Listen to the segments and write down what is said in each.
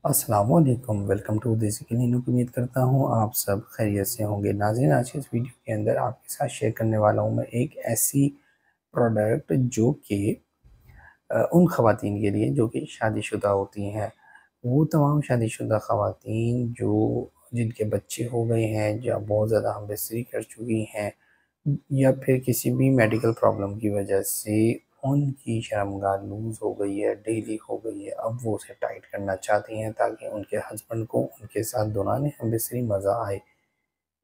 अस्सलामुअलैकुम, welcome to देसी clinic. उम्मीद करता हूँ आप सब खैरियत से होंगे। नाज़रीन, आज के इस वीडियो के अंदर आपके साथ शेयर करने वाला हूँ मैं एक ऐसी प्रोडक्ट जो कि उन ख़वातीन के लिए जो कि शादीशुदा होती हैं। वो तमाम शादीशुदा ख़वातीन जो जिनके बच्चे हो गए हैं या बहुत ज़्यादा हमबस्तरी कर चुकी हैं या फिर किसी भी मेडिकल प्रॉब्लम की वजह से उनकी शर्मगाह लूज़ हो गई है, ढीली हो गई है, अब वो उसे टाइट करना चाहती हैं ताकि उनके हस्बैंड को उनके साथ दौरान हमबस्तरी मज़ा आए।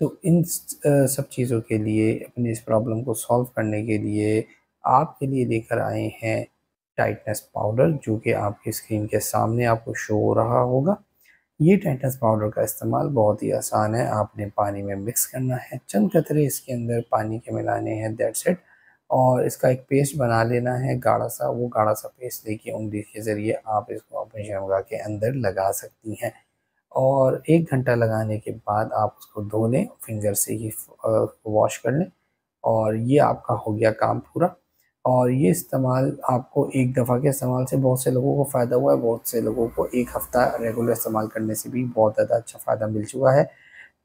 तो इन सब चीज़ों के लिए, अपनी इस प्रॉब्लम को सॉल्व करने के लिए आपके लिए लेकर आए हैं टाइटनेस पाउडर, जो कि आपकी स्क्रीन के सामने आपको शो हो रहा होगा। ये टाइटनेस पाउडर का इस्तेमाल बहुत ही आसान है। आपने पानी में मिक्स करना है, चंद कतरे इसके अंदर पानी के मिलाने हैं, दैट्स इट। और इसका एक पेस्ट बना लेना है गाढ़ा सा। वो गाढ़ा सा पेस्ट लेके उंगली के ज़रिए आप इसको अपनी शर्मगाह के अंदर लगा सकती हैं। और 1 घंटा लगाने के बाद आप उसको धो लें, फिंगर से ही वॉश कर लें और ये आपका हो गया काम पूरा। और ये इस्तेमाल आपको एक दफ़ा के इस्तेमाल से बहुत से लोगों को फ़ायदा हुआ है, बहुत से लोगों को 1 हफ़्ता रेगुलर इस्तेमाल करने से भी बहुत ज़्यादा अच्छा फ़ायदा मिल चुका है।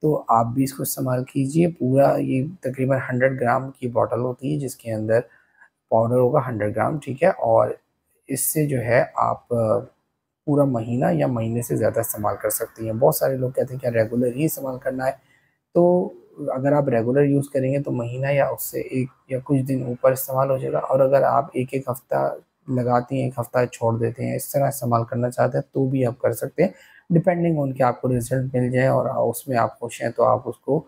तो आप भी इसको इस्तेमाल कीजिए। पूरा ये तकरीबन 100 ग्राम की बॉटल होती है जिसके अंदर पाउडर होगा 100 ग्राम, ठीक है? और इससे जो है आप पूरा महीना या महीने से ज़्यादा इस्तेमाल कर सकती हैं। बहुत सारे लोग कहते हैं क्या रेगुलर ही इस्तेमाल करना है, तो अगर आप रेगुलर यूज़ करेंगे तो महीना या उससे 1 या कुछ दिन ऊपर इस्तेमाल हो जाएगा। और अगर आप 1-1 हफ़्ता लगाती हैं, 1 हफ़्ता छोड़ देते हैं, इस तरह इस्तेमाल करना चाहते हैं तो भी आप कर सकते हैं। डिपेंडिंग ऑन कि आपको रिज़ल्ट मिल जाए और उसमें आप खुश हैं तो आप उसको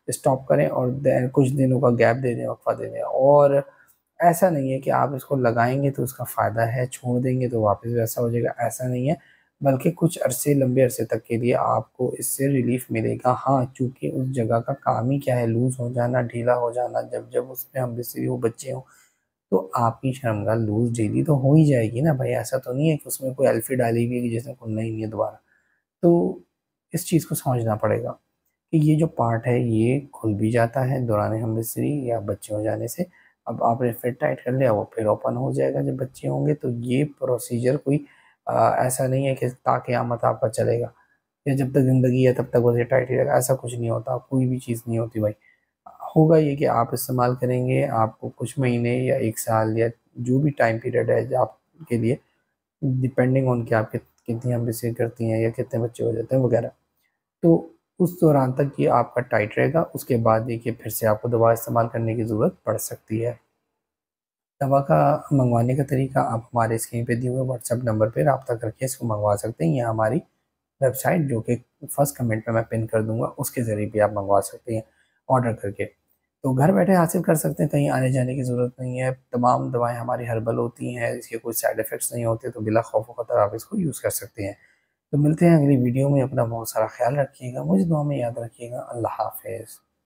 स्टॉप करें और देन कुछ दिनों का गैप दे दें, वक़्फ़ा दे दें। और ऐसा नहीं है कि आप इसको लगाएँगे तो उसका फ़ायदा है, छोड़ देंगे तो वापस वैसा हो जाएगा, ऐसा नहीं है। बल्कि कुछ अरसे, लंबे अरसे तक के लिए आपको इससे रिलीफ़ मिलेगा। हाँ, चूँकि उस जगह का काम ही क्या है, लूज़ हो जाना, ढीला हो जाना। जब उसमें हमबस्तरी हो, बच्चे हों, तो आपकी शर्मगाह लूज़ ढीली तो हो ही जाएगी ना भाई। ऐसा तो नहीं है कि उसमें कोई एल्फ़ी डाली हुई है कि जिसने खुलना ही नहीं है दोबारा। तो इस चीज़ को समझना पड़ेगा कि ये जो पार्ट है ये खुल भी जाता है दौरान हमबस्तरी या बच्चे हो जाने से। अब आपने फिर टाइट कर लिया, वो फिर ओपन हो जाएगा जब बच्चे होंगे। तो ये प्रोसीजर कोई ऐसा नहीं है कि ता-क़यामत आपका चलेगा या जब तक ज़िंदगी है तब तक बस ये टाइट ही रहेगा, ऐसा कुछ नहीं होता। कोई भी चीज़ नहीं होती भाई। होगा ये कि आप इस्तेमाल करेंगे, आपको कुछ महीने या 1 साल या जो भी टाइम पीरियड है जो आपके लिए, डिपेंडिंग ऑन कि आप कितनी हमबस्तरी करती हैं या कितने बच्चे हो जाते हैं वगैरह। तो उस दौरान तक ये आपका टाइट रहेगा। उसके बाद देखिए फिर से आपको दवा इस्तेमाल करने की ज़रूरत पड़ सकती है। दवा का मँगवाने का तरीका आप हमारे स्क्रीन पे दिए हुए व्हाट्सएप नंबर पे राब्ता करके इसको मँगवा सकते हैं, या हमारी वेबसाइट जो कि फर्स्ट कमेंट में मैं पिन कर दूँगा उसके ज़रिए भी आप मँगवा सकते हैं ऑर्डर करके। तो घर बैठे हासिल कर सकते हैं, कहीं आने-जाने की ज़रूरत नहीं है। तमाम दवाएँ हमारी हर्बल होती हैं, इसके कोई साइड इफ़ेक्ट्स नहीं होते, तो बिला खौफ़ व ख़तर आप इसको यूज़ कर सकते हैं। तो मिलते हैं अगली वीडियो में। अपना बहुत सारा ख़्याल रखिएगा, मुझे दुआ में याद रखिएगा। अल्लाह हाफ़िज़।